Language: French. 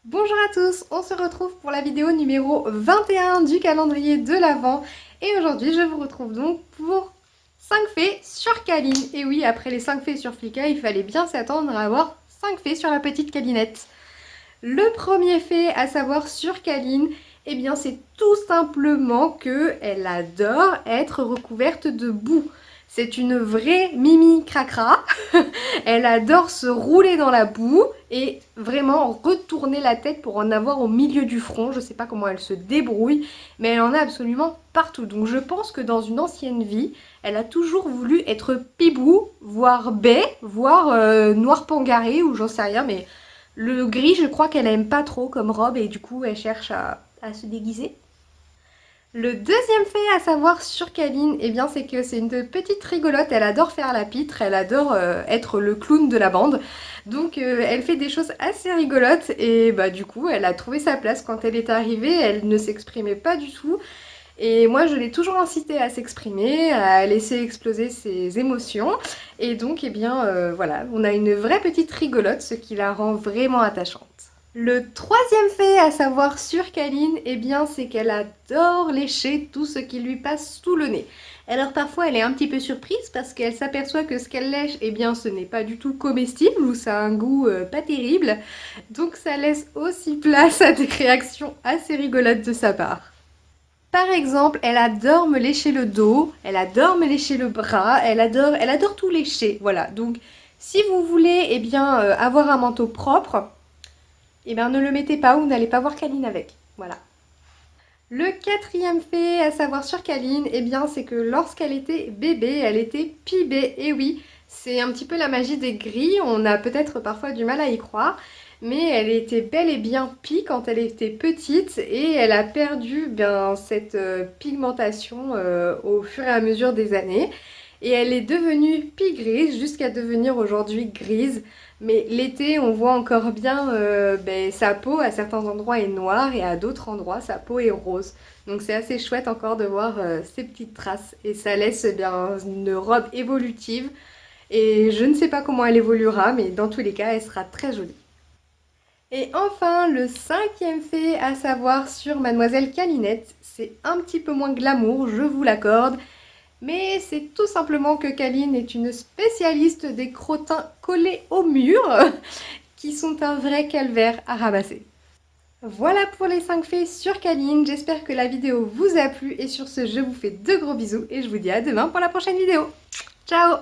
Bonjour à tous, on se retrouve pour la vidéo numéro 21 du calendrier de l'Avent et aujourd'hui je vous retrouve donc pour 5 fées sur Caline. Et oui, après les 5 fées sur Flicka, il fallait bien s'attendre à avoir 5 fées sur la petite Calinette. Le premier fait à savoir sur Caline, eh bien c'est tout simplement qu'elle adore être recouverte de boue. C'est une vraie Mimi Cracra. Elle adore se rouler dans la boue et vraiment retourner la tête pour en avoir au milieu du front. Je sais pas comment elle se débrouille, mais elle en a absolument partout. Donc je pense que dans une ancienne vie, elle a toujours voulu être pibou, voire baie, voire noir pangaré ou j'en sais rien, mais le gris, je crois qu'elle aime pas trop comme robe et du coup elle cherche à se déguiser. Le deuxième fait à savoir sur Caline, eh bien c'est que c'est une petite rigolote, elle adore faire la pitre, elle adore être le clown de la bande. Donc elle fait des choses assez rigolotes et bah du coup elle a trouvé sa place quand elle est arrivée, elle ne s'exprimait pas du tout. Et moi je l'ai toujours incitée à s'exprimer, à laisser exploser ses émotions. Et donc eh bien voilà, on a une vraie petite rigolote, ce qui la rend vraiment attachante. Le troisième fait à savoir sur Caline, eh bien, c'est qu'elle adore lécher tout ce qui lui passe sous le nez. Alors parfois elle est un petit peu surprise parce qu'elle s'aperçoit que ce qu'elle lèche, eh bien ce n'est pas du tout comestible ou ça a un goût pas terrible. Donc ça laisse aussi place à des réactions assez rigolotes de sa part. Par exemple, elle adore me lécher le dos, elle adore me lécher le bras, elle adore tout lécher. Voilà, donc si vous voulez eh bien, avoir un manteau propre, eh bien ne le mettez pas ou vous n'allez pas voir Caline avec. Voilà. Le quatrième fait à savoir sur Caline, eh bien c'est que lorsqu'elle était bébé, elle était pibée. Et oui, c'est un petit peu la magie des gris, on a peut-être parfois du mal à y croire, mais elle était bel et bien pie quand elle était petite et elle a perdu cette pigmentation au fur et à mesure des années. Et elle est devenue pie grise jusqu'à devenir aujourd'hui grise. Mais l'été, on voit encore bien sa peau à certains endroits est noire et à d'autres endroits sa peau est rose. Donc c'est assez chouette encore de voir ces petites traces et ça laisse bien une robe évolutive. Et je ne sais pas comment elle évoluera, mais dans tous les cas, elle sera très jolie. Et enfin, le cinquième fait à savoir sur Mademoiselle Calinette, c'est un petit peu moins glamour, je vous l'accorde, mais c'est tout simplement que Caline est une spécialiste des crottins collés au mur, qui sont un vrai calvaire à ramasser. Voilà pour les 5 faits sur Caline, j'espère que la vidéo vous a plu et sur ce je vous fais de gros bisous et je vous dis à demain pour la prochaine vidéo. Ciao!